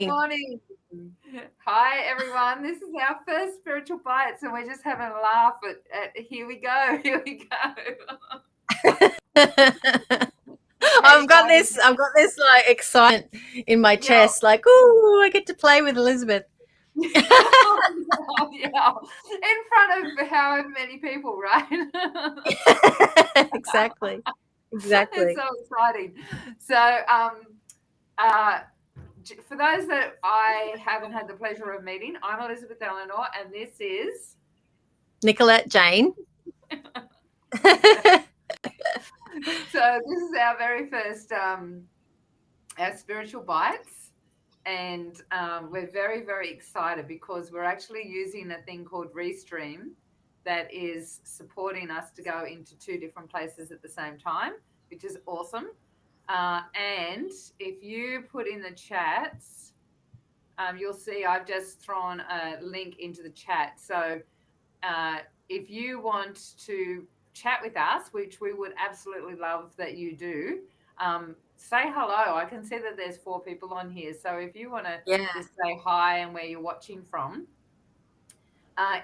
Morning. Hi, everyone. This is our first spiritual bites, and we're just having a laugh at here we go. Here we go. I've got this like excitement in my chest, like, oh, I get to play with Elizabeth. Yeah. In front of however many people, right? Exactly. It's so exciting. So, for those that I haven't had the pleasure of meeting, I'm Elizabeth Elenor, and this is Nicolette Jane. So this is our very first our spiritual bites, and we're very, very excited because we're actually using a thing called Restream that is supporting us to go into 2 different places at the same time, which is awesome. And if you put in the chats, you'll see I've just thrown a link into the chat. So if you want to chat with us, which we would absolutely love that you do, say hello. I can see that there's 4 people on here. So if you want to just say hi and where you're watching from.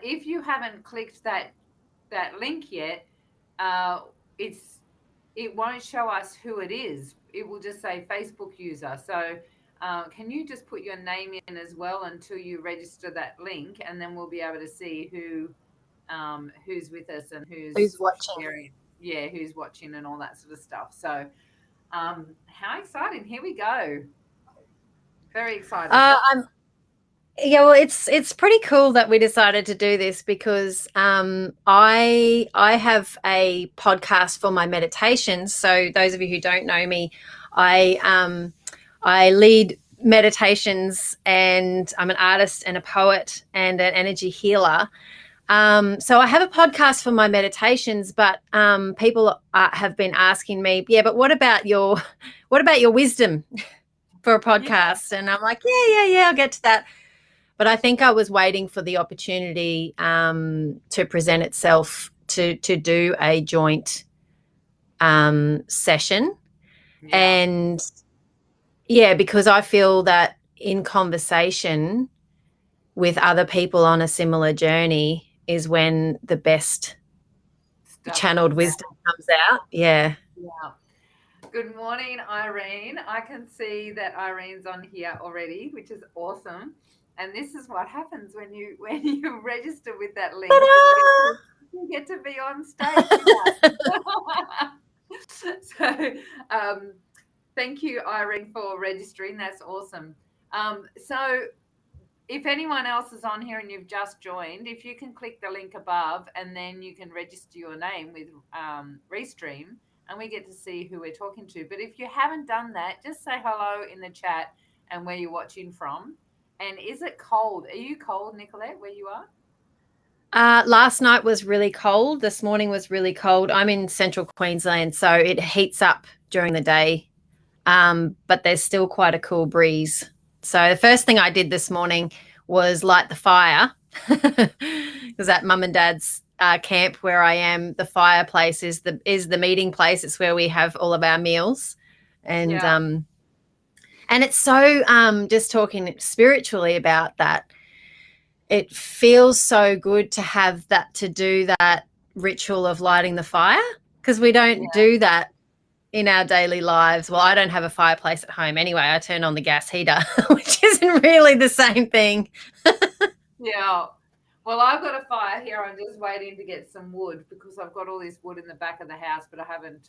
If you haven't clicked that link yet, it won't show us who it is. It will just say Facebook user. So can you just put your name in as well until you register that link, and then we'll be able to see who's with us and who's watching. sharing. Yeah, who's watching and all that sort of stuff. So how exciting. Here we go. Very excited. Well, it's pretty cool that we decided to do this because I have a podcast for my meditations. So those of you who don't know me, I lead meditations, and I'm an artist and a poet and an energy healer. So I have a podcast for my meditations, but people have been asking me, but what about your wisdom for a podcast? Yeah. And I'm like, yeah, I'll get to that. But I think I was waiting for the opportunity to present itself to do a joint session. Yeah. And because I feel that in conversation with other people on a similar journey is when the best channeled wisdom comes out. Yeah. Good morning, Irene. I can see that Irene's on here already, which is awesome. And this is what happens when you register with that link. You get to be on stage with us. So thank you, Irene, for registering. That's awesome. So if anyone else is on here and you've just joined, if you can click the link above, and then you can register your name with Restream, and we get to see who we're talking to. But if you haven't done that, just say hello in the chat and where you're watching from. And is it cold? Are you cold, Nicolette, where you are? Last night was really cold. This morning was really cold. I'm in central Queensland, so it heats up during the day, but there's still quite a cool breeze. So the first thing I did this morning was light the fire, because at Mum and Dad's camp where I am, the fireplace is the meeting place. It's where we have all of our meals, and it's so just talking spiritually about that. It feels so good to do that ritual of lighting the fire, because we don't do that in our daily lives. Well, I don't have a fireplace at home anyway. I turn on the gas heater, which isn't really the same thing. Yeah. Well, I've got a fire here. I'm just waiting to get some wood because I've got all this wood in the back of the house, but I haven't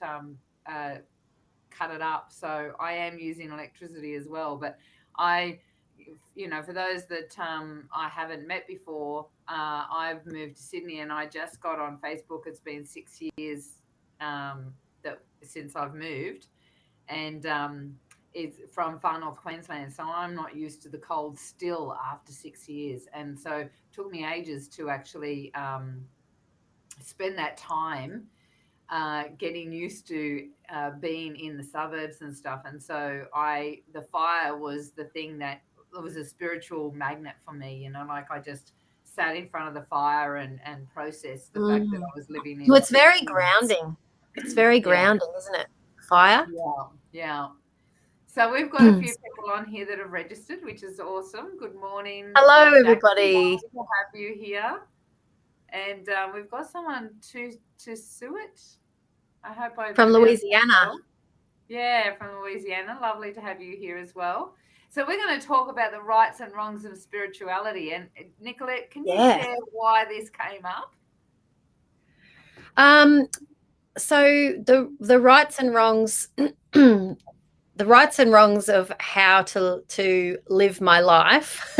cut it up. So I am using electricity as well. But for those that I haven't met before, I've moved to Sydney, and I just got on Facebook. It's been 6 years since I've moved, and it's from far north Queensland. So I'm not used to the cold still after 6 years. And so it took me ages to actually spend that time getting used to being in the suburbs and stuff. And so the fire was the thing that was a spiritual magnet for me, like I just sat in front of the fire and processed the fact that I was living in. Well, it's very grounding. It's very grounding, isn't it? Fire. Yeah. So we've got a few people on here that have registered, which is awesome. Good morning. Hello, Jackie. everybody. Lovely to have you here. And we've got someone to Suet. I hope I From Louisiana. well. Yeah, from Louisiana. Lovely to have you here as well. So we're going to talk about the rights and wrongs of spirituality. And Nicolette, can you share why this came up? So the rights and wrongs, the rights and wrongs of how to live my life,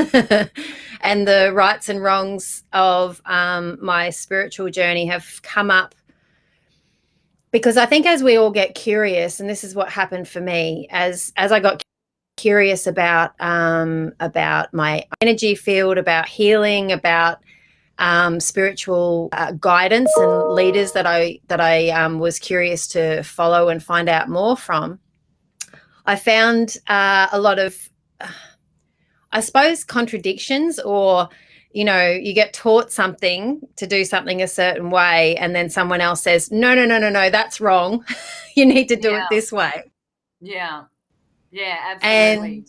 and the rights and wrongs of my spiritual journey have come up because I think as we all get curious, and this is what happened for me, as I got curious about my energy field, about healing, about spiritual guidance and leaders that I was curious to follow and find out more from, I found a lot of, I suppose, contradictions, or you get taught something to do something a certain way, and then someone else says, no, that's wrong. You need to do it this way. Yeah, absolutely.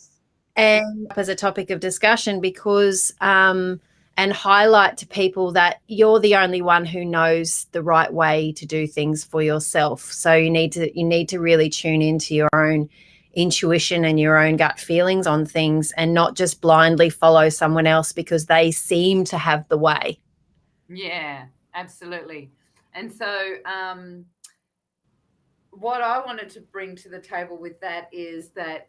And as a topic of discussion, because and highlight to people that you're the only one who knows the right way to do things for yourself. So you need to really tune into your own intuition and your own gut feelings on things, and not just blindly follow someone else because they seem to have the way. Yeah, absolutely. And so what I wanted to bring to the table with that is that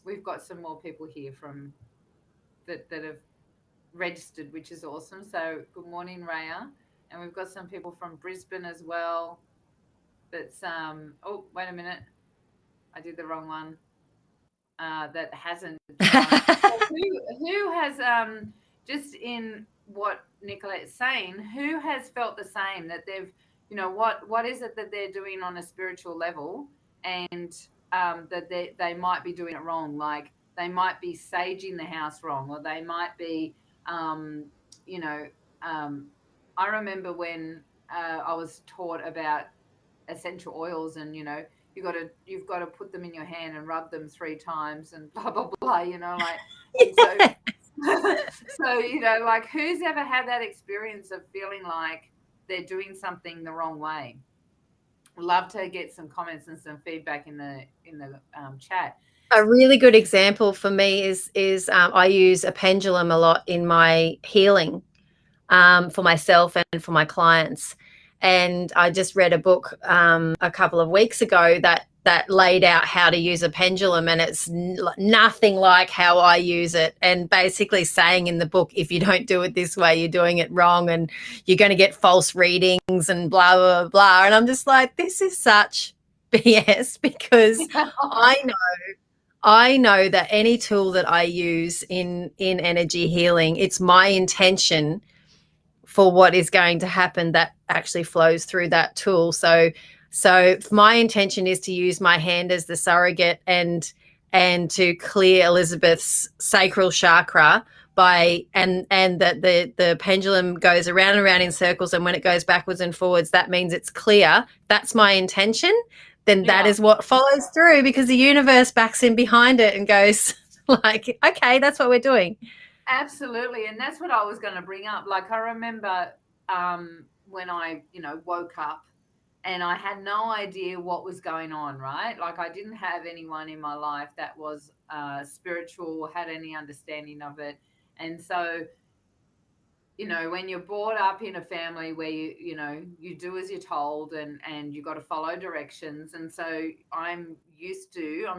we've got some more people here from that have registered, which is awesome. So good morning, Raya. And we've got some people from Brisbane as well. That's oh, wait a minute, I did the wrong one. That hasn't who has just in what Nicolette's saying, who has felt the same, that they've what is it that they're doing on a spiritual level, and that they might be doing it wrong, like they might be saging the house wrong, or they might be I remember when I was taught about essential oils, and you've got to put them in your hand and rub them 3 times and blah blah blah, like so like, who's ever had that experience of feeling like they're doing something the wrong way? Love to get some comments and some feedback in the chat. A really good example for me is I use a pendulum a lot in my healing, for myself and for my clients. And I just read a book a couple of weeks ago that laid out how to use a pendulum, and it's nothing like how I use it. And basically saying in the book, if you don't do it this way, you're doing it wrong, and you're going to get false readings and blah, blah, blah. And I'm just like, this is such BS, because I know that any tool that I use in energy healing, it's my intention for what is going to happen that actually flows through that tool. So my intention is to use my hand as the surrogate and to clear Elizabeth's sacral chakra and that the pendulum goes around and around in circles, and when it goes backwards and forwards, that means it's clear. That's my intention. Then that is what follows through, because the universe backs in behind it and goes like, okay, that's what we're doing. Absolutely. And that's what I was going to bring up. Like, I remember when I, woke up and I had no idea what was going on, right? Like, I didn't have anyone in my life that was spiritual or had any understanding of it. And so, when you're brought up in a family where you do as you're told, and you got to follow directions. And so I'm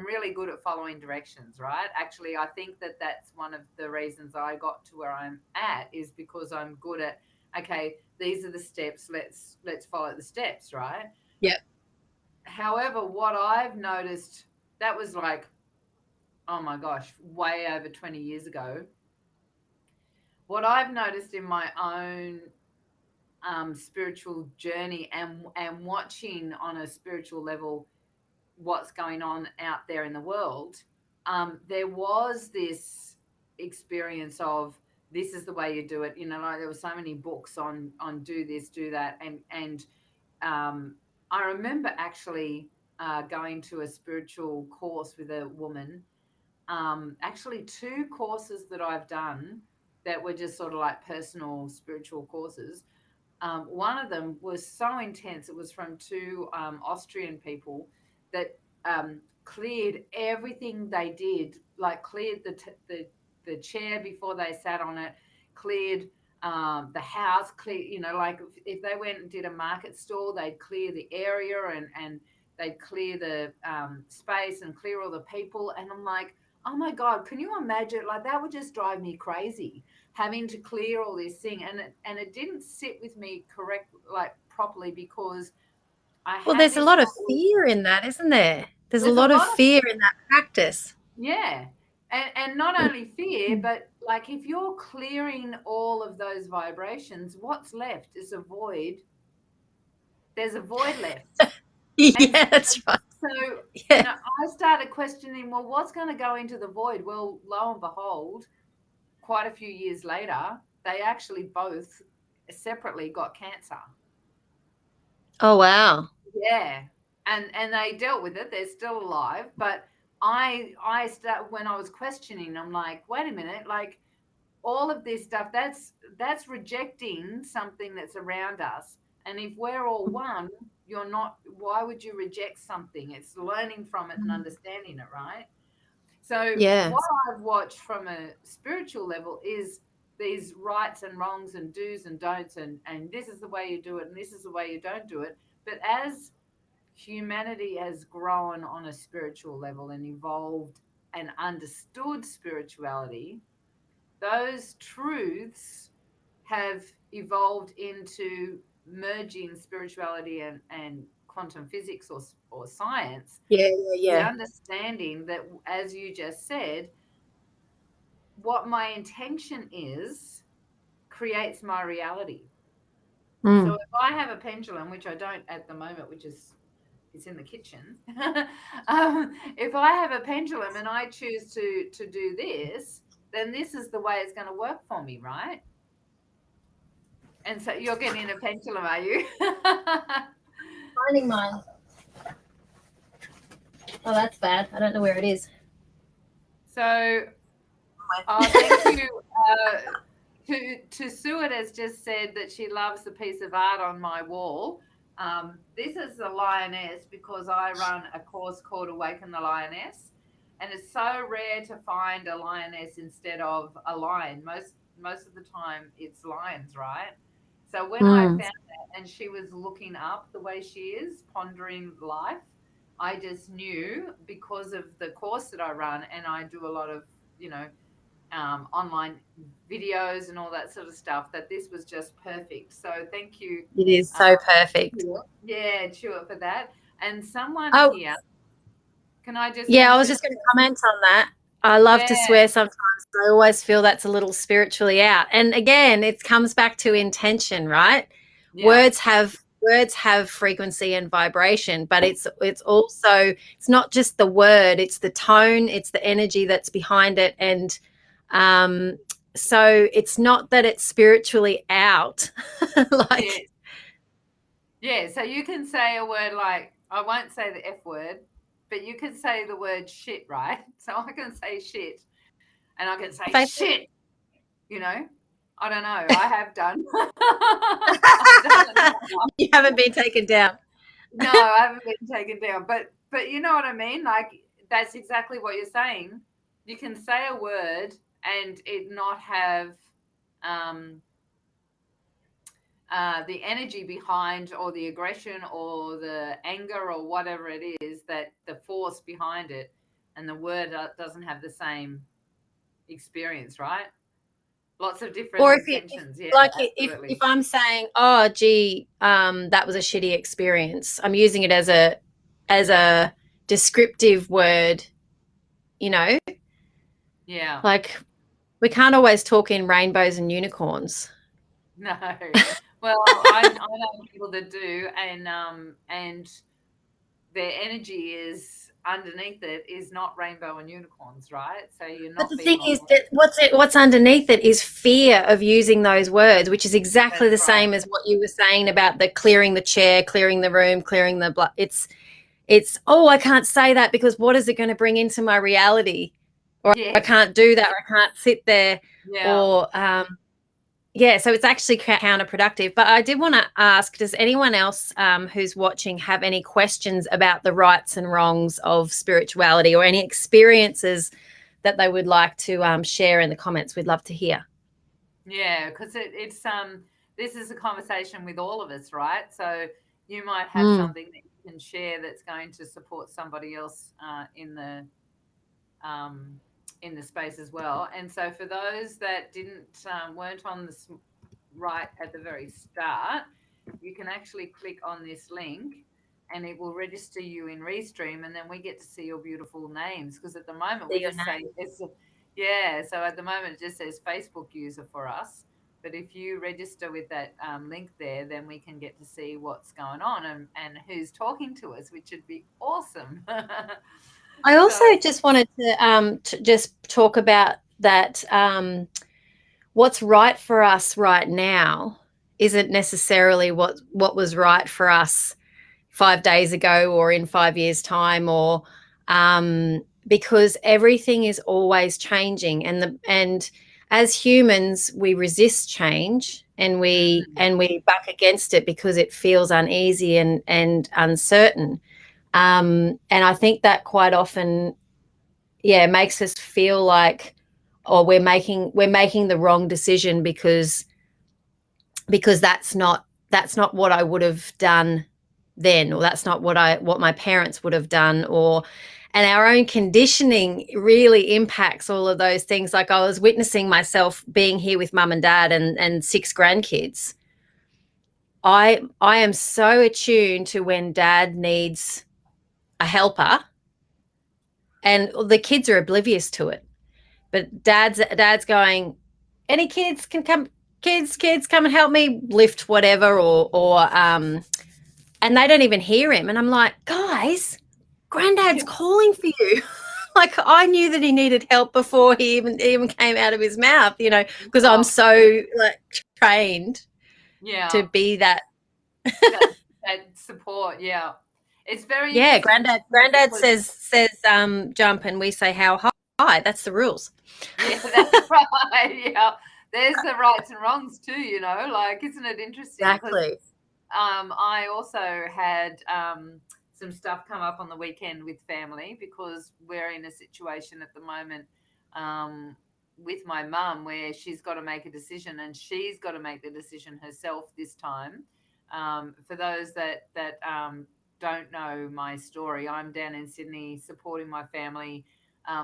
really good at following directions, right? Actually, I think that that's one of the reasons I got to where I'm at, is because I'm good at, okay, these are the steps, let's follow the steps, right? Yeah. However, what I've noticed, that was like, oh my gosh, way over 20 years ago. What I've noticed in my own spiritual journey, and watching on a spiritual level what's going on out there in the world, there was this experience of, this is the way you do it. Like, there were so many books on do this, do that, and I remember actually going to a spiritual course with a woman. Actually, 2 courses that I've done that were just sort of like personal spiritual courses. One of them was so intense. It was from 2 Austrian people that cleared everything they did, like cleared the chair before they sat on it, cleared the house, clear, like if they went and did a market stall, they'd clear the area and they'd clear the space and clear all the people. And I'm like, oh my God, can you imagine? Like that would just drive me crazy, having to clear all this thing. And it didn't sit with me properly because there's a lot of fear in that, isn't there? There's a lot of fear in that practice. Yeah. And not only fear, but like if you're clearing all of those vibrations, what's left is a void. There's a void left. Yeah, that's right. So I started questioning, well, what's going to go into the void? Well, lo and behold, quite a few years later, they actually both separately got cancer. Oh, wow. Yeah. And they dealt with it. They're still alive. But when I was questioning, I'm like, wait a minute, like all of this stuff, that's rejecting something that's around us. And if we're all one, you're not, why would you reject something? It's learning from it and understanding it, right? So what I've watched from a spiritual level is these rights and wrongs and do's and don'ts and this is the way you do it and this is the way you don't do it. But as humanity has grown on a spiritual level and evolved and understood spirituality, those truths have evolved into merging spirituality and quantum physics or science. The understanding that, as you just said, what my intention is creates my reality. So if I have a pendulum, which I don't at the moment, it's in the kitchen. If I have a pendulum and I choose to do this, then this is the way it's going to work for me, right? And so you're getting a pendulum, are you? Finding mine. Oh, that's bad. I don't know where it is. So, thank you. To Suet has just said that she loves the piece of art on my wall. This is the lioness because I run a course called Awaken the Lioness, and it's so rare to find a lioness instead of a lion. Most of the time it's lions, right? So when I found that and she was looking up the way she is, pondering life, I just knew because of the course that I run, and I do a lot of, online videos and all that sort of stuff, that this was just perfect. So thank you. It is so perfect. Yeah, sure, for that. And someone here, can I just... Yeah, I was just going to comment on that. I love to swear sometimes. I always feel that's a little spiritually out. And again, it comes back to intention, right? Yeah. Words have frequency and vibration, but it's also, it's not just the word, it's the tone, it's the energy that's behind it. And so it's not that it's spiritually out. So you can say a word like, I won't say the F word, but you can say the word shit, right? So I can say shit and I can say shit, I don't know. I have done. You haven't been taken down. No, I haven't been taken down. But you know what I mean? Like, that's exactly what you're saying. You can say a word and it not have the energy behind, or the aggression or the anger or whatever it is, that the force behind it, and the word doesn't have the same experience, right? Lots of different intentions. If I'm saying, oh gee, that was a shitty experience, I'm using it as a descriptive word, Yeah. Like, we can't always talk in rainbows and unicorns. No. Well, I know people that do, and their energy is underneath it is not rainbow and unicorns, right? So you're not. But the thing is that what's underneath it is fear of using those words, which is exactly the same as what you were saying about the clearing the chair, clearing the room, clearing the blood. it's, oh, I can't say that because what is it going to bring into my reality? Or I Yes. can't do that. Or I can't sit there. Yeah. Or, yeah, so it's actually counterproductive. But I did want to ask, does anyone else who's watching have any questions about the rights and wrongs of spirituality or any experiences that they would like to share in the comments? We'd love to hear. Yeah, because it's this is a conversation with all of us, right? So you might have Mm. something that you can share that's going to support somebody else um, in the space as well. And so for those that didn't weren't on this right at the very start, you can actually click on this link and it will register you in Restream, and then we get to see your beautiful names, because at the moment we See your just say name. it's yeah, so at the moment it just says Facebook user for us. But if you register with that link there, then we can get to see what's going on and who's talking to us, which would be awesome. I So also just wanted to just talk about that. What's right for us right now isn't necessarily what was right for us 5 days ago or in 5 years' time, or because everything is always changing, and as humans we resist change, and mm, we buck against it because it feels uneasy and uncertain. And I think that quite often, yeah, makes us feel like, or we're making the wrong decision because that's not what I would have done then, or that's not what my parents would have done, or and our own conditioning really impacts all of those things. Like, I was witnessing myself being here with mum and dad and 6 grandkids. I am so attuned to when dad needs a helper, and the kids are oblivious to it. But dad's going, any kids can come, kids come and help me lift whatever, or and they don't even hear him. And I'm like, guys, granddad's calling for you. Like, I knew that he needed help before he even came out of his mouth, because I'm oh, so like trained to yeah, be that. that that support, yeah. It's very Yeah, interesting granddad because says jump, and we say how high. That's the rules. yeah, that's right. Yeah, there's the rights and wrongs too. Like, isn't it interesting? Because Exactly. I also had some stuff come up on the weekend with family, because we're in a situation at the moment um, with my mum where she's got to make a decision, and she's got to make the decision herself this time. For those that don't know my story, I'm down in Sydney supporting my family,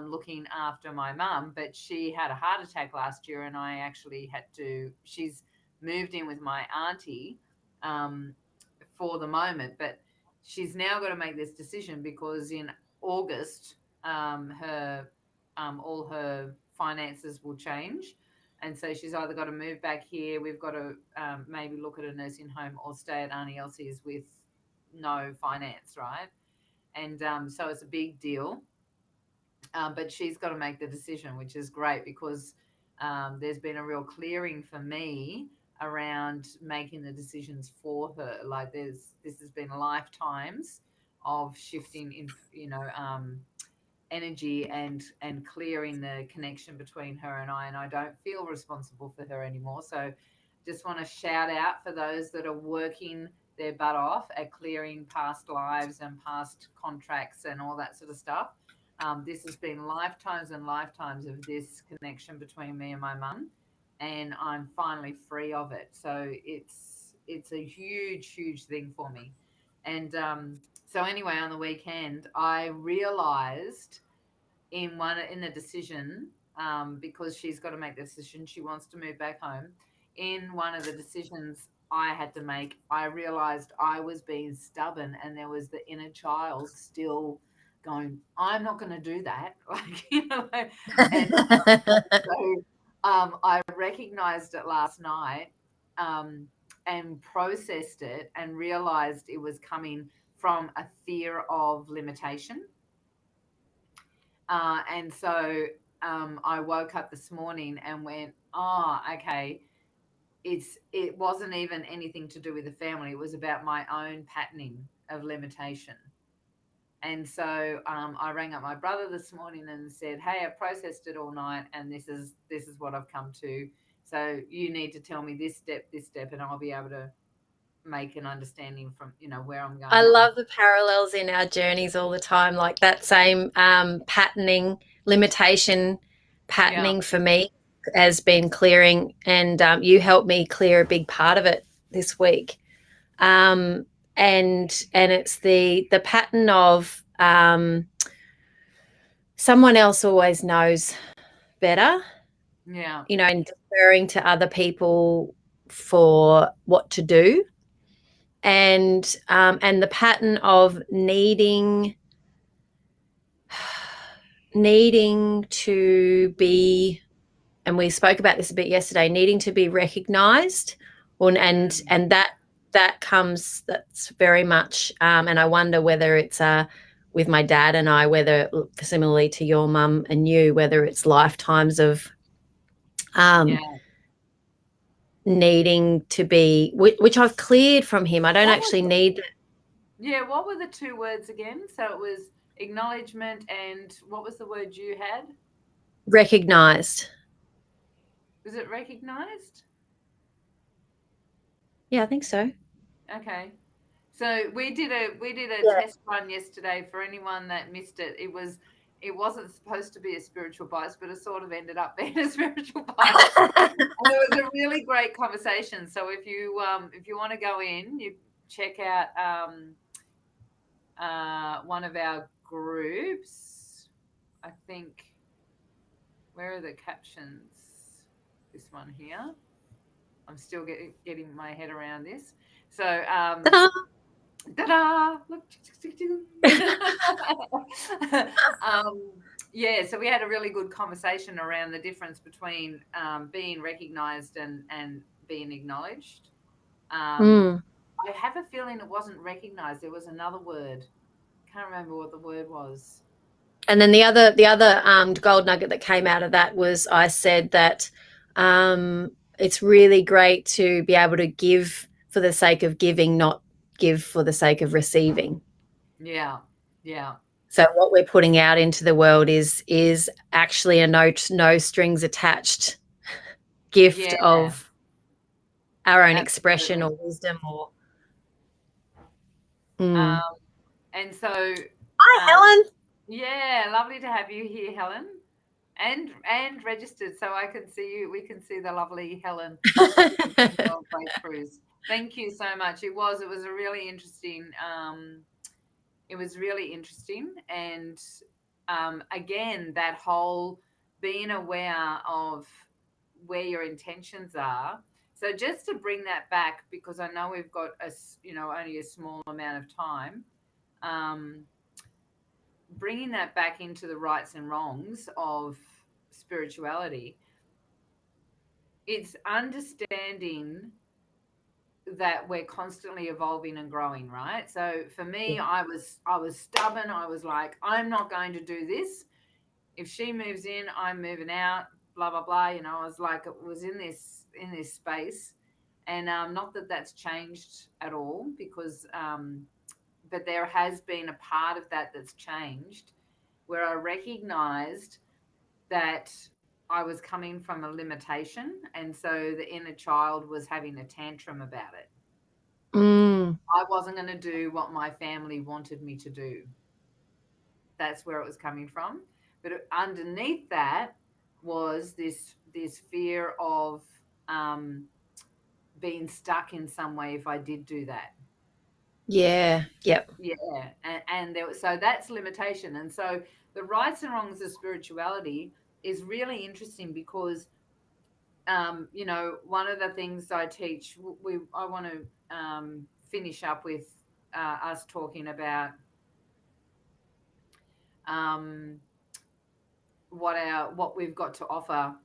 looking after my mum, but she had a heart attack last year, and I actually had to. She's moved in with my auntie um, for the moment, but she's now got to make this decision because in August, her all her finances will change, and so she's either got to move back here. We've got to maybe look at a nursing home or stay at Auntie Elsie's with no finance, right? And so it's a big deal. But she's got to make the decision, which is great, because there's been a real clearing for me around making the decisions for her. Like, this has been lifetimes of shifting in, energy and clearing the connection between her and I don't feel responsible for her anymore. So just want to shout out for those that are working their butt off at clearing past lives and past contracts and all that sort of stuff. This has been lifetimes and lifetimes of this connection between me and my mum, and I'm finally free of it. So it's a huge thing for me. And so anyway, on the weekend, I realised in the decision, because she's got to make the decision. She wants to move back home. In one of the decisions I had to make, I realized I was being stubborn, and there was the inner child still going, I'm not going to do that. And so I recognized it last night, um, and processed it and realized it was coming from a fear of limitation. And so I woke up this morning and went, oh, okay. It wasn't even anything to do with the family. It was about my own patterning of limitation. And so I rang up my brother this morning and said, "Hey, I processed it all night, and this is what I've come to. So you need to tell me this step, and I'll be able to make an understanding from where I'm I going from." love the parallels in our journeys all the time, like that same patterning, limitation Yeah, patterning for me has been clearing, and you helped me clear a big part of it this week. And it's the pattern of someone else always knows better, yeah, and deferring to other people for what to do, and the pattern of needing to be, and we spoke about this a bit yesterday, needing to be recognized, and that's very much, and I wonder whether it's with my dad and I, whether similarly to your mum and you, whether it's lifetimes of yeah. needing to be, which I've cleared from him. I don't What was actually need Yeah, what were the two words again? So it was acknowledgement, and what was the word you had? recognized. Was it recognized? Yeah, I think so. Okay. So we did a Yeah. test run yesterday for anyone that missed it. It wasn't supposed to be a spiritual bites, but it sort of ended up being a spiritual bites. And it was a really great conversation. So if you want to go in, you check out one of our groups. I think, where are the captions? This one here. I'm still getting my head around this. So, Ta-da! ta-da! Look. Yeah, so we had a really good conversation around the difference between being recognized and being acknowledged. Um, Mm. I have a feeling it wasn't recognized. There was another word. Can't remember what the word was. And then the other gold nugget that came out of that was, I said that it's really great to be able to give for the sake of giving, not give for the sake of receiving. Yeah, yeah, So what we're putting out into the world is actually a no strings attached gift yeah, of our own expression absolutely. or wisdom or. Um, Mm. and so, Hi, um, Helen. yeah, lovely to have you here, Helen, and registered, so I can see you. We can see the lovely Helen in your breakthroughs. Thank you so much. It was a really interesting. It was really interesting, and again, that whole being aware of where your intentions are. So just to bring that back, because I know we've got only a small amount of time. Um, Bringing that back into the rights and wrongs of spirituality, it's understanding that we're constantly evolving and growing, right? So for me, I was stubborn. I was like, I'm not going to do this. If she moves in, I'm moving out, blah blah blah. I was like, it was in this space. And not that that's changed at all, because but there has been a part of that that's changed, where I recognized that I was coming from a limitation, and so the inner child was having a tantrum about it. Mm. I wasn't going to do what my family wanted me to do. That's where it was coming from. But underneath that was this fear of um, being stuck in some way if I did do that. Yeah. Yep. Yeah, and so that's limitation. And so the rights and wrongs of spirituality is really interesting, because one of the things I teach, I want to finish up with us talking about um, what we've got to offer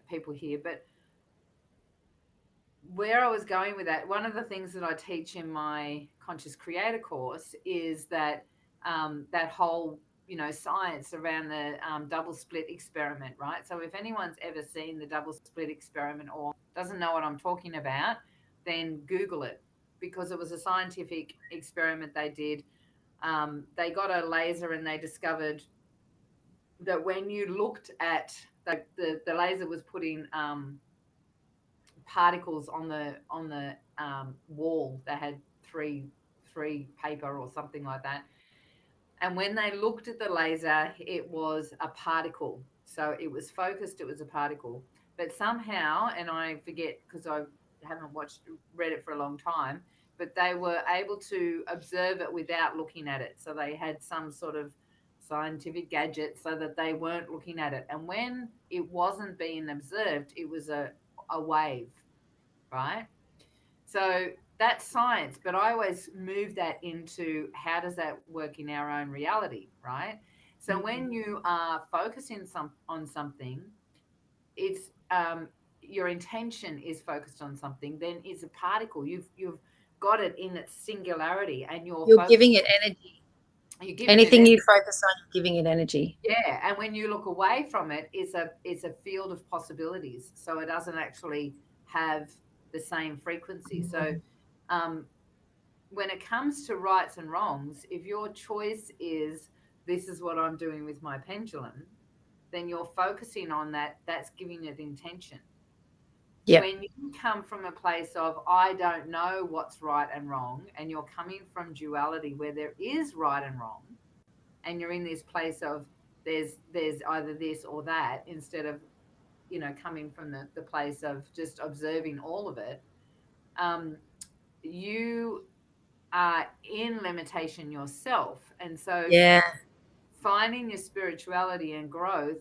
people here. But where I was going with that, one of the things that I teach in my Conscious Creator course is that that whole science around the double split experiment, right? So if anyone's ever seen the double split experiment or doesn't know what I'm talking about, then Google it, because it was a scientific experiment they did they got a laser and they discovered that when you looked at the laser was putting particles on the wall. They had three paper or something like that. And when they looked at the laser, it was a particle. So it was focused, it was a particle. But somehow, and I forget because I haven't read it for a long time, but they were able to observe it without looking at it. So they had some sort of scientific gadget so that they weren't looking at it. And when it wasn't being observed, it was a wave, right? So that's science, but I always move that into how does that work in our own reality, right? So when you are focusing on something, it's your intention is focused on something, then it's a particle. You've got it in its singularity, and you're giving it energy. Anything you focus on, you're giving it energy. Yeah, and when you look away from it, it's a field of possibilities. So it doesn't actually have the same frequency. So when it comes to rights and wrongs, if your choice is this is what I'm doing with my pendulum, then you're focusing on that. That's giving it intention. Yep. When you come from a place of I don't know what's right and wrong, and you're coming from duality where there is right and wrong, and you're in this place of there's either this or that, instead of coming from the place of just observing all of it, you are in limitation yourself. And so finding your spirituality and growth,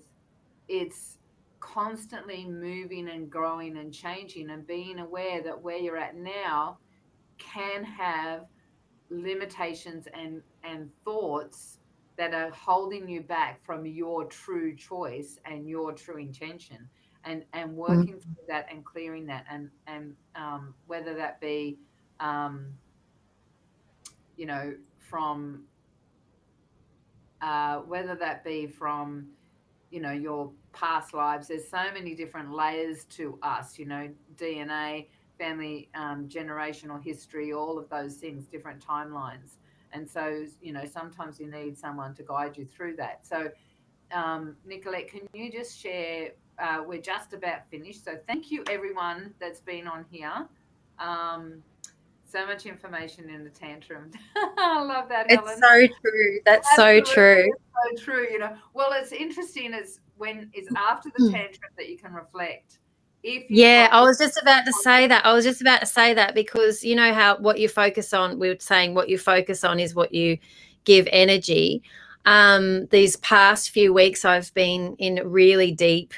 it's constantly moving and growing and changing, and being aware that where you're at now can have limitations and thoughts that are holding you back from your true choice and your true intention, and working through that and clearing that, and whether that be from your past lives. There's so many different layers to us, DNA, family, generational history, all of those things, different timelines. And so, sometimes you need someone to guide you through that. So, Nicolette, can you just share? We're just about finished. So thank you, everyone that's been on here. So much information in the tantrum. I love that, Helen. It's so true. That's so true. It's so true. Well, it's interesting. It's when it's after the tantrum that you can reflect. I was just about to say that. Because you know how what you focus on, we were saying what you focus on is what you give energy. These past few weeks I've been in really deep,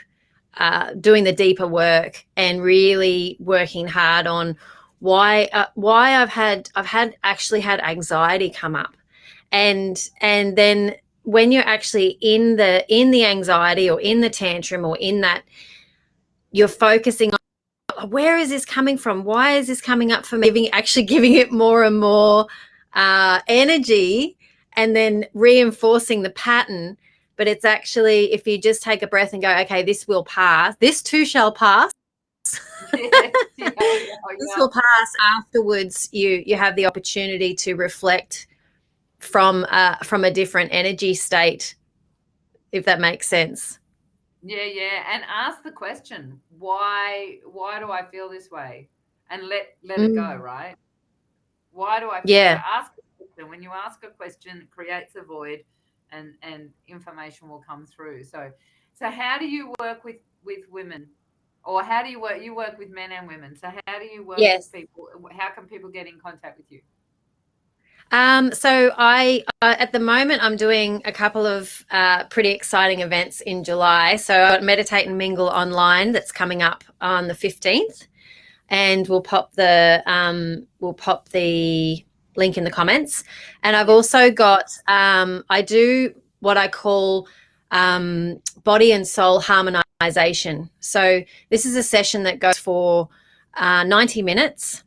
doing the deeper work and really working hard on why I've had anxiety come up, and then when you're actually in the anxiety or in the tantrum or in that, you're focusing on where is this coming from? Why is this coming up for me? Giving it more and more energy, and then reinforcing the pattern. But it's actually, if you just take a breath and go, okay, this will pass. This too shall pass. This will pass. Afterwards, you have the opportunity to reflect from a different energy state, if that makes sense. Yeah, and ask the question, why do I feel this way, and let it go, right? Why do I feel so ask a question. When you ask a question, it creates a void, and information will come through. So how do you work with women, or how do you work with men and women? So how do you work with people? How can people get in contact with you? So I at the moment I'm doing a couple of pretty exciting events in July. So I've got Meditate and Mingle online that's coming up on the 15th, and we'll pop the link in the comments. And I've also got I do what I call body and soul harmonization. So this is a session that goes for 90 minutes,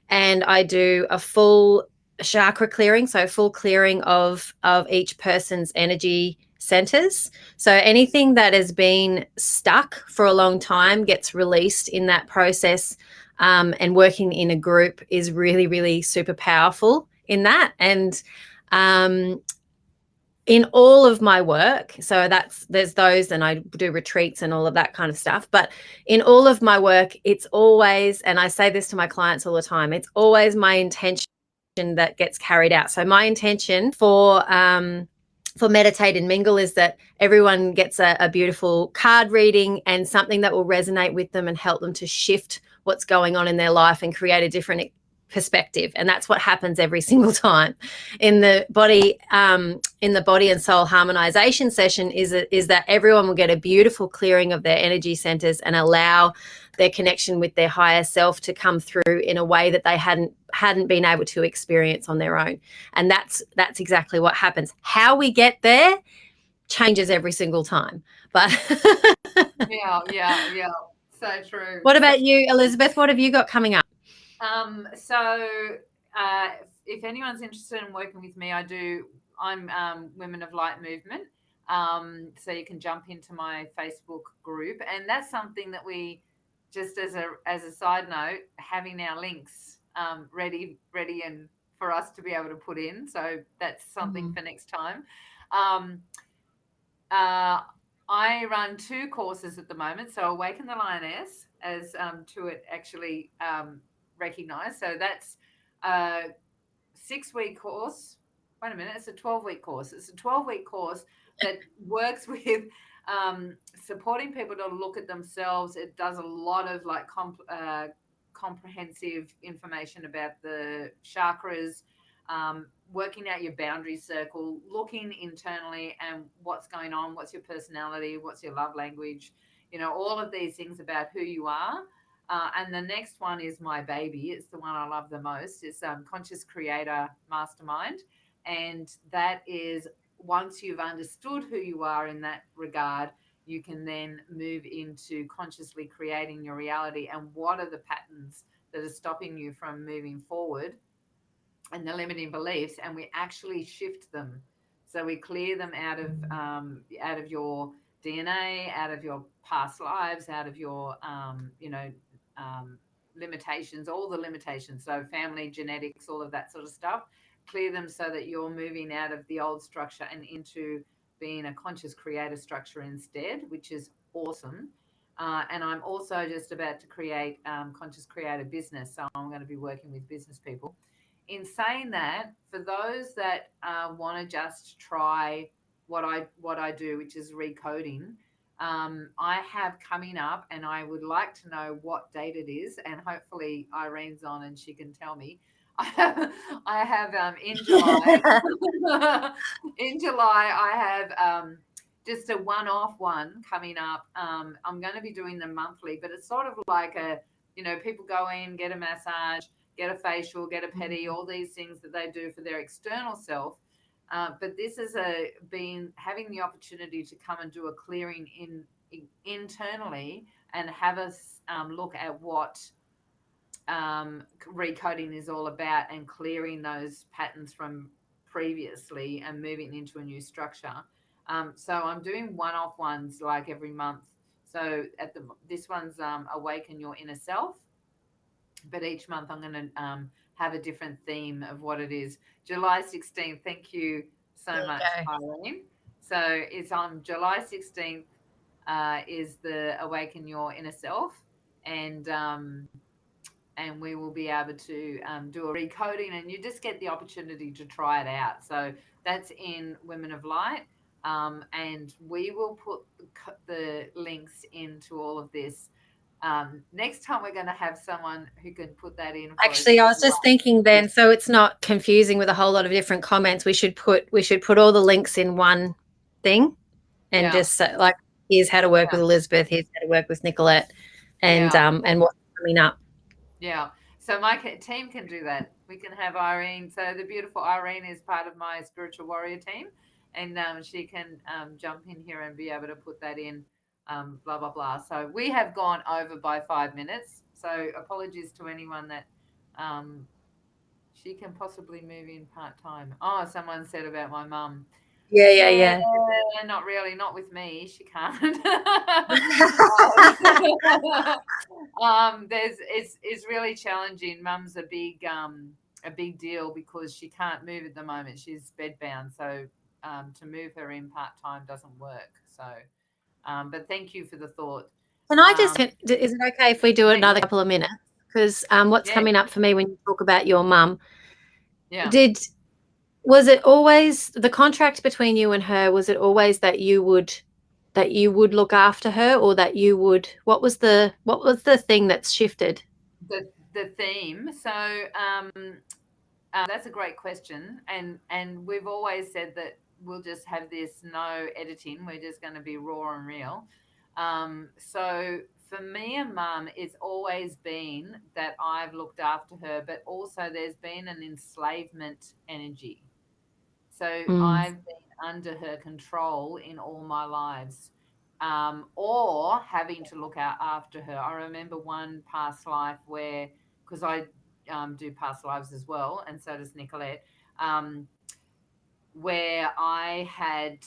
and I do a full chakra clearing, so full clearing of each person's energy centers. So anything that has been stuck for a long time gets released in that process, and working in a group is really, really super powerful in that. And In all of my work, so there's those, and I do retreats and all of that kind of stuff, but in all of my work, it's always, and I say this to my clients all the time, it's always my intention that gets carried out. So my intention for Meditate and Mingle is that everyone gets a beautiful card reading and something that will resonate with them and help them to shift what's going on in their life and create a different perspective. And that's what happens every single time in the body and soul harmonization session, is that everyone will get a beautiful clearing of their energy centers and allow their connection with their higher self to come through in a way that they hadn't been able to experience on their own. And that's exactly what happens. How we get there changes every single time. But yeah. So true. What about you, Elizabeth? What have you got coming up? If anyone's interested in working with me, I'm Women of Light Movement. So you can jump into my Facebook group, and that's something that we, just as a side note, having our links ready and for us to be able to put in. So that's something for next time. I run 2 courses at the moment. So Awaken the Lioness, as Tuit actually recognize. So that's a 6-week course. Wait a minute, it's a 12-week course. It's a 12-week course that works with supporting people to look at themselves. It does a lot of like comprehensive information about the chakras, working out your boundary circle, looking internally and what's going on, what's your personality, what's your love language, all of these things about who you are. And the next one is my baby. It's the one I love the most. It's Conscious Creator Mastermind. And that is, once you've understood who you are in that regard, you can then move into consciously creating your reality and what are the patterns that are stopping you from moving forward and the limiting beliefs, and we actually shift them. So we clear them out of your DNA, out of your past lives, out of your limitations, all the limitations. So family, genetics, all of that sort of stuff. Clear them so that you're moving out of the old structure and into being a conscious creator structure instead, which is awesome. And I'm also just about to create Conscious Creator Business. So I'm going to be working with business people. In saying that, for those that want to just try what I do, which is recoding, I have coming up, and I would like to know what date it is, and hopefully Irene's on and she can tell me. I have in July. In July, I have just a one-off one coming up. I'm going to be doing them monthly, but it's sort of like people go in, get a massage, get a facial, get a pedi, all these things that they do for their external self. But this is having the opportunity to come and do a clearing internally and have us look at what recoding is all about and clearing those patterns from previously and moving into a new structure. So I'm doing one-off ones like every month. So this one's Awaken Your Inner Self. But each month I'm going to have a different theme of what it is. July 16th, thank you so much, Irene. So it's on July 16th is the Awaken Your Inner Self. And we will be able to do a recoding, and you just get the opportunity to try it out. So that's in Women of Light. And we will put the links into all of this. Next time we're going to have someone who can put that in. Actually, I was just thinking then, so it's not confusing with a whole lot of different comments. We should put all the links in one thing, and just like, here's how to work with Elizabeth, here's how to work with Nicolette, and what's coming up. Yeah. So my team can do that. We can have Irene. So the beautiful Irene is part of my spiritual warrior team, and she can jump in here and be able to put that in. Blah, blah, blah. So we have gone over by 5 minutes. So apologies to anyone that she can possibly move in part-time. Oh, someone said about my mum. Yeah. Not really. Not with me. She can't. It's really challenging. Mum's a big a big deal because she can't move at the moment. She's bedbound, so to move her in part-time doesn't work. So, but thank you for the thought. Can I just, is it okay if we do Yeah, another yeah. couple of minutes? Because what's Yeah, coming up for me when you talk about your mum, yeah. was it always the contract between you and her? Was it always that you would look after her, or that you would? What was the thing that's shifted? The theme. So that's a great question, and we've always said that we'll just have this no editing. We're just going to be raw and real. So for me and Mum, it's always been that I've looked after her, but also there's been an enslavement energy. So Mm. I've been under her control in all my lives, or having to look out after her. I remember one past life where, because I do past lives as well, and so does Nicolette, where I had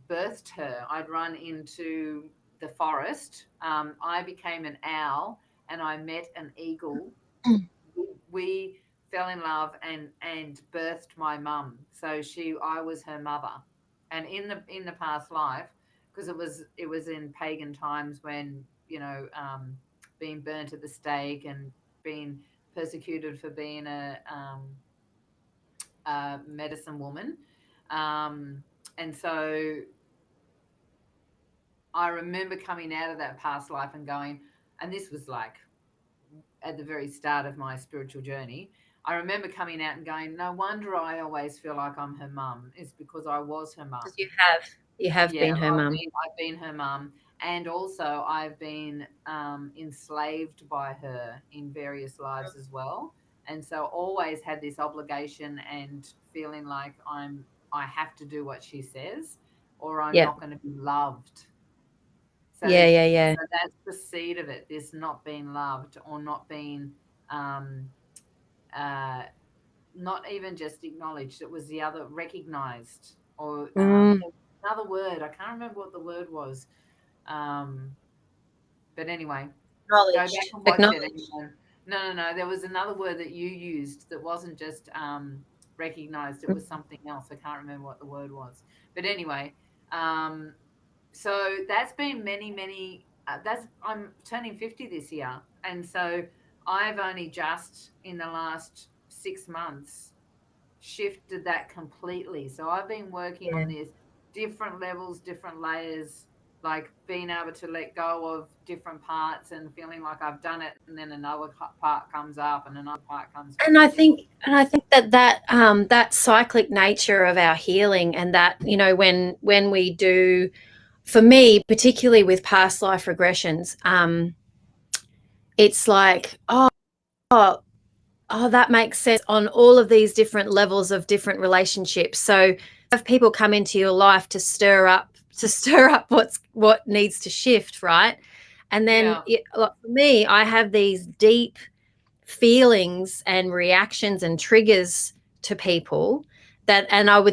birthed her. I'd run into the forest. I became an owl, and I met an eagle. We fell in love and birthed my mum. So I was her mother, and in the past life, because it was in pagan times when being burnt at the stake and being persecuted for being a medicine woman, and so I remember coming out of that past life and going, and this was like at the very start of my spiritual journey. I remember coming out and going, no wonder I always feel like I'm her mum. It's because I was her mum. Because you have Yeah, been her mum. I've been her mum, and also I've been enslaved by her in various lives as well, and so always had this obligation and feeling like I have to do what she says, or I'm Yeah, not going to be loved. So, yeah. so that's the seed of it. This not being loved or not being, um, uh, not even just acknowledged. It was the other recognized or Mm. another word. I can't remember what the word was. Um, but anyway, go back Acknowledged. and watch it. Acknowledged. No. There was another word that you used that wasn't just recognized. It was something else. I can't remember what the word was. But anyway, um, so that's been many. That's I'm turning 50 this year, and so I've only just in the last 6 months shifted that completely. So I've been working Yeah. on this different levels, different layers, like being able to let go of different parts and feeling like I've done it, and then another part comes up and another part comes And I back. think that cyclic nature of our healing, and that, when we do, for me, particularly with past life regressions, it's like, oh, that makes sense on all of these different levels of different relationships. So have people come into your life to stir up what needs to shift, right? And then Yeah, like for me, I have these deep feelings and reactions and triggers to people and I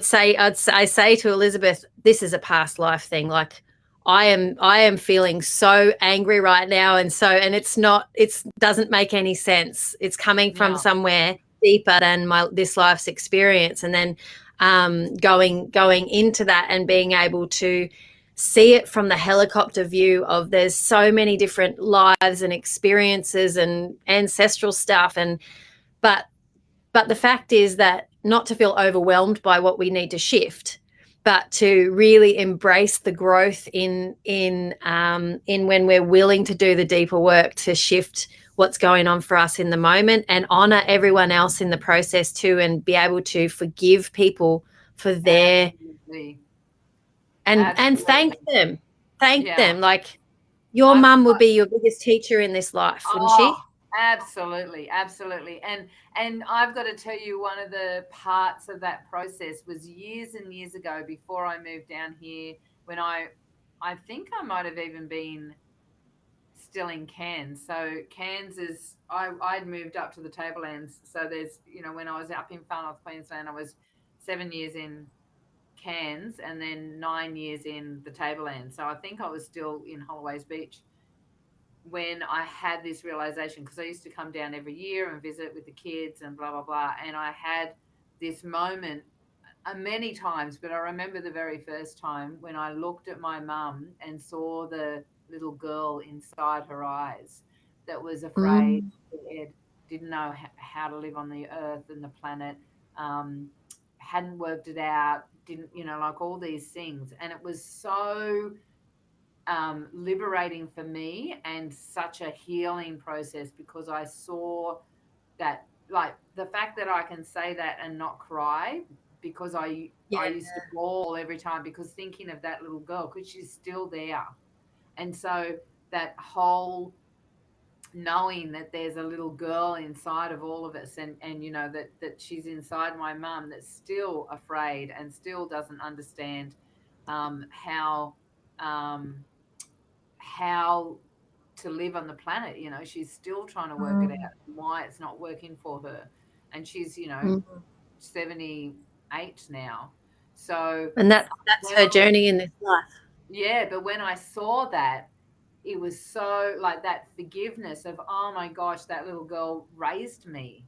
say to Elizabeth, this is a past life thing. Like I am feeling so angry right now, and it doesn't make any sense. It's coming from yeah, somewhere deeper than this life's experience. And then going into that and being able to see it from the helicopter view of there's so many different lives and experiences and ancestral stuff. But the fact is that not to feel overwhelmed by what we need to shift, but to really embrace the growth in when we're willing to do the deeper work to shift what's going on for us in the moment, and honor everyone else in the process too, and be able to forgive people for their absolutely, and absolutely. thank Yeah, them. Like, your I've mum would be your biggest teacher in this life, wouldn't Oh, she? absolutely. And I've got to tell you, one of the parts of that process was years and years ago before I moved down here, when I think I might have even been still in Cairns. So Cairns is I'd moved up to the Tablelands. So there's, when I was up in Far North Queensland, I was 7 years in Cairns and then 9 years in the Tablelands. So I think I was still in Holloway's Beach when I had this realization, because I used to come down every year and visit with the kids and blah, blah, blah. And I had this moment many times, but I remember the very first time when I looked at my mum and saw the little girl inside her eyes that was afraid, scared, didn't know how to live on the earth and the planet, hadn't worked it out, didn't, like all these things. And it was so liberating for me and such a healing process, because I saw that, like, the fact that I can say that and not cry, because I used to bawl every time, because thinking of that little girl, because she's still there. And so that whole knowing that there's a little girl inside of all of us, and that she's inside my mum, that's still afraid and still doesn't understand how to live on the planet. She's still trying to work it out, why it's not working for her. And she's 78 now. So, and that's her journey in this life. Yeah, but when I saw that, it was so, like, that forgiveness of, oh my gosh, that little girl raised me.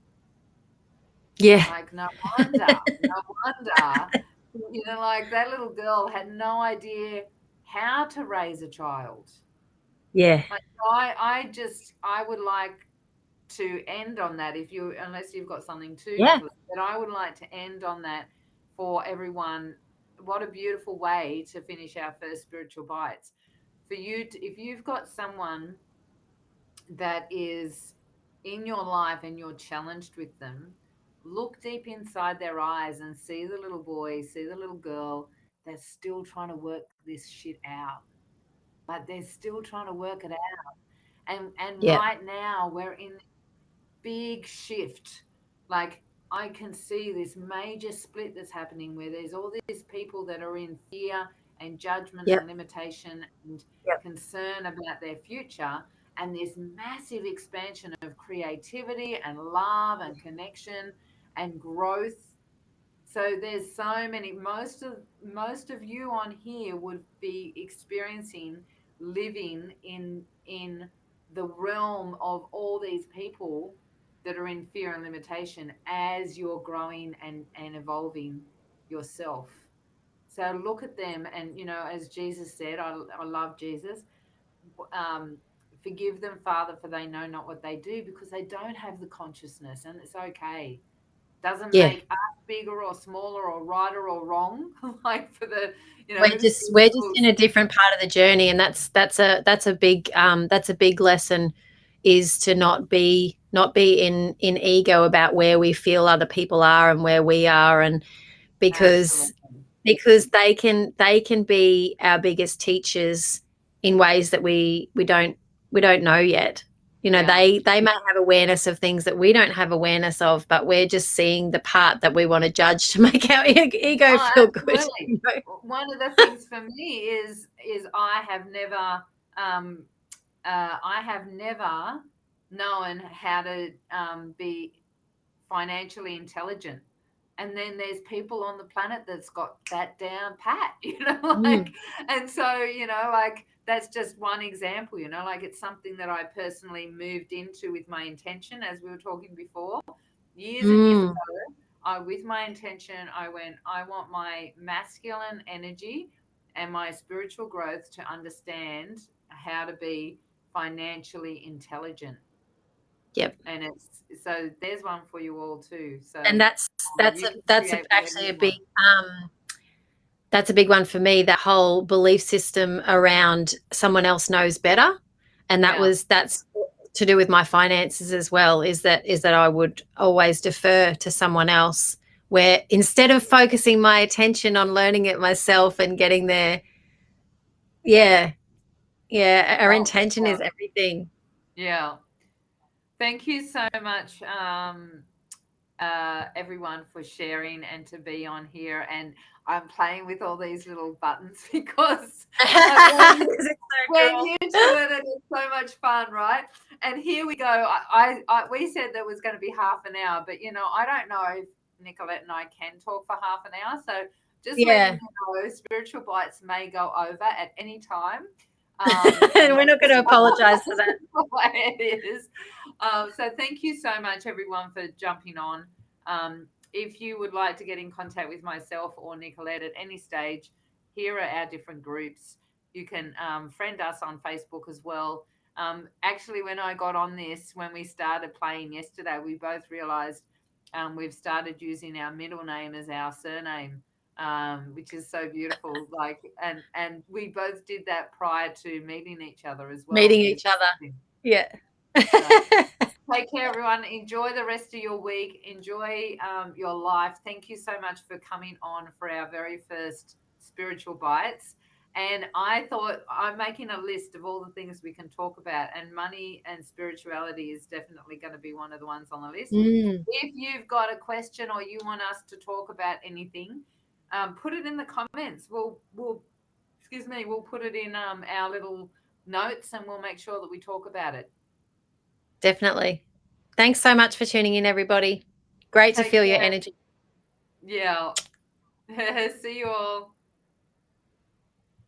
Yeah. Like, no wonder, like, that little girl had no idea how to raise a child. Yeah. Like, I would like to end on that, unless you've got something too, Nicolette, but I would like to end on that for everyone. What a beautiful way to finish our first Spiritual Bites. For you, if you've got someone that is in your life and you're challenged with them, look deep inside their eyes and see the little boy, see the little girl that's still trying to work this shit out. But they're still trying to work it out. And right now we're in big shift. Like, I can see this major split that's happening, where there's all these people that are in fear and judgment and limitation and concern about their future, and this massive expansion of creativity and love and connection and growth. So there's so many, most of you on here would be experiencing living in the realm of all these people that are in fear and limitation, as you're growing and evolving yourself. So look at them, and as Jesus said, I love Jesus, forgive them, Father, for they know not what they do, because they don't have the consciousness, and it's okay. Doesn't make us bigger or smaller or righter or wrong. Like, for the, we're just in a different part of the journey, and that's a big lesson, is to not be in ego about where we feel other people are and where we are, and because they can be our biggest teachers in ways that we don't know yet. They may have awareness of things that we don't have awareness of, but we're just seeing the part that we want to judge to make our ego feel good. One of the things for me is I have never known how to be financially intelligent. And then there's people on the planet that's got that down pat, and so, like, that's just one example, like, it's something that I personally moved into with my intention, as we were talking before, years and years ago. With my intention, I went, I want my masculine energy and my spiritual growth to understand how to be financially intelligent. Yep. And so there's one for you all too. So, and that's actually a big that's a big one for me, that whole belief system around someone else knows better. And that's to do with my finances as well, is that I would always defer to someone else, where instead of focusing my attention on learning it myself and getting there, our intention is everything. Yeah. Thank you so much, everyone, for sharing and to be on here. And I'm playing with all these little buttons because we're new to it, and it's so much fun, right? And here we go. We said there was going to be half an hour, but I don't know if Nicolette and I can talk for half an hour. So just letting you know, Spiritual Bites may go over at any time. We're not going to apologize for that. The way it is. So thank you so much, everyone, for jumping on. If you would like to get in contact with myself or Nicolette at any stage, here are our different groups. You can friend us on Facebook as well. Actually, when I got on this, when we started playing yesterday, we both realized we've started using our middle name as our surname, which is so beautiful. Like, and we both did that prior to meeting each other as well. Meeting each other. Yeah. So, take care, everyone. Enjoy the rest of your week. Enjoy your life. Thank you so much for coming on for our very first Spiritual Bites. And I thought I'm making a list of all the things we can talk about, and money and spirituality is definitely going to be one of the ones on the list. If you've got a question or you want us to talk about anything, put it in the comments. We'll put it in our little notes, and we'll make sure that we talk about it. Definitely. Thanks so much for tuning in, everybody. Great to feel your energy. Yeah. See you all.